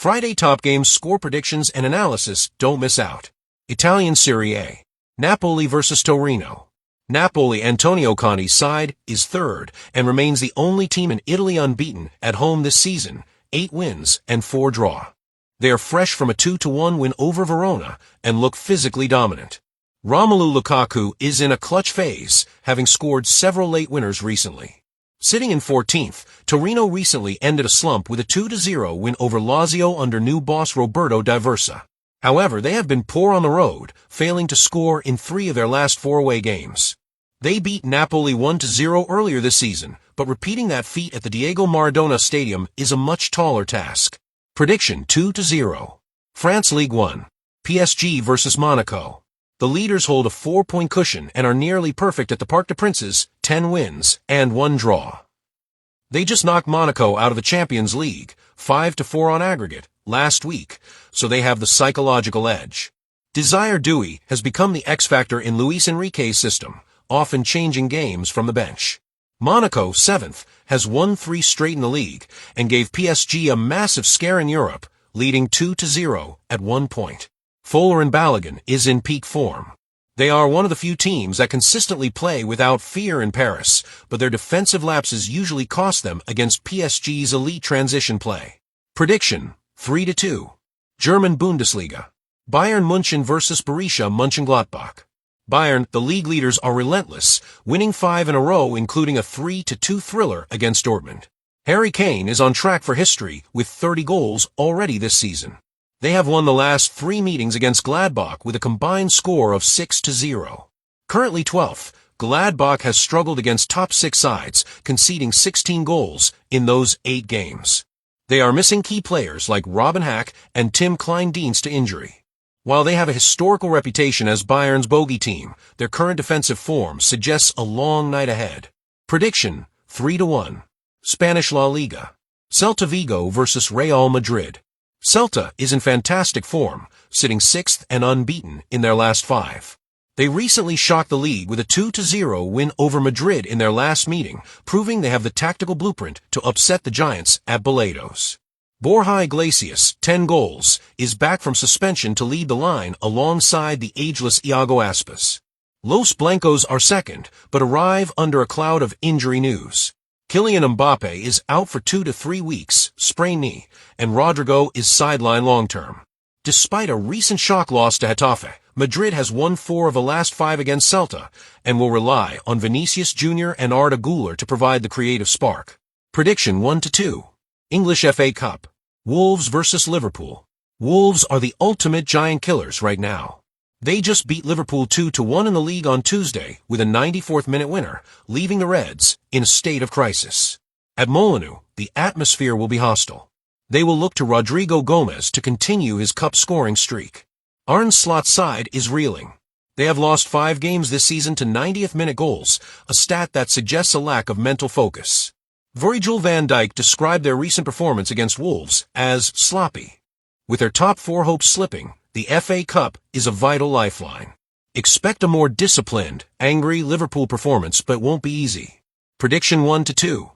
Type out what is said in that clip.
Friday top games score predictions and analysis, don't miss out. Italian Serie A. Napoli vs Torino. Napoli, Antonio Conte's side, is third and remains the only team in Italy unbeaten at home this season, 8 wins and 4 draw. They are fresh from a 2-1 win over Verona and look physically dominant. Romelu Lukaku is in a clutch phase, having scored several late winners recently. Sitting in 14th, Torino recently ended a slump with a 2-0 win over Lazio under new boss Roberto Di Versa. However, they have been poor on the road, failing to score in 3 of their last 4 away games. They beat Napoli 1-0 earlier this season, but repeating that feat at the Diego Maradona Stadium is a much taller task. Prediction 2-0. France Ligue 1. PSG vs Monaco. The leaders hold a 4-point cushion and are nearly perfect at the Parc des Princes, 10 wins and 1 draw. They just knocked Monaco out of the Champions League, 5-4 on aggregate, last week, so they have the psychological edge. Desire Doué has become the X-factor in Luis Enrique's system, often changing games from the bench. Monaco, 7th, has won 3 straight in the league and gave PSG a massive scare in Europe, leading 2-0 at 1 point. Folarin Balogun is in peak form. They are one of the few teams that consistently play without fear in Paris, but their defensive lapses usually cost them against PSG's elite transition play. Prediction 3-2. German Bundesliga. Bayern München vs Borussia Mönchengladbach. Bayern, the league leaders, are relentless, winning 5 in a row including a 3-2 thriller against Dortmund. Harry Kane is on track for history with 30 goals already this season. They have won the last 3 meetings against Gladbach with a combined score of 6-0. Currently 12th, Gladbach has struggled against top 6 sides, conceding 16 goals in those 8 games. They are missing key players like Robin Hack and Tim Klein-Dienst to injury. While they have a historical reputation as Bayern's bogey team, their current defensive form suggests a long night ahead. Prediction 3-1. Spanish La Liga. Celta Vigo vs Real Madrid. Celta is in fantastic form, sitting 6th and unbeaten in their last 5. They recently shocked the league with a 2-0 win over Madrid in their last meeting, proving they have the tactical blueprint to upset the Giants at Balaídos. Borja Iglesias, 10 goals, is back from suspension to lead the line alongside the ageless Iago Aspas. Los Blancos are second, but arrive under a cloud of injury news. Kylian Mbappe is out for 2 to 3 weeks, sprained knee, and Rodrygo is sidelined long-term. Despite a recent shock loss to Getafe, Madrid has won 4 of the last 5 against Celta and will rely on Vinicius Jr. and Arda Güler to provide the creative spark. Prediction 1-2. English FA Cup. Wolves vs Liverpool. Wolves are the ultimate giant killers right now. They just beat Liverpool 2-1 in the league on Tuesday with a 94th-minute winner, leaving the Reds in a state of crisis. At Molineux, the atmosphere will be hostile. They will look to Rodrigo Gomez to continue his cup-scoring streak. Arne Slot's side is reeling. They have lost 5 games this season to 90th-minute goals, a stat that suggests a lack of mental focus. Virgil van Dijk described their recent performance against Wolves as sloppy. With their top 4 hopes slipping, the FA Cup is a vital lifeline. Expect a more disciplined, angry Liverpool performance, but won't be easy. Prediction 1-2.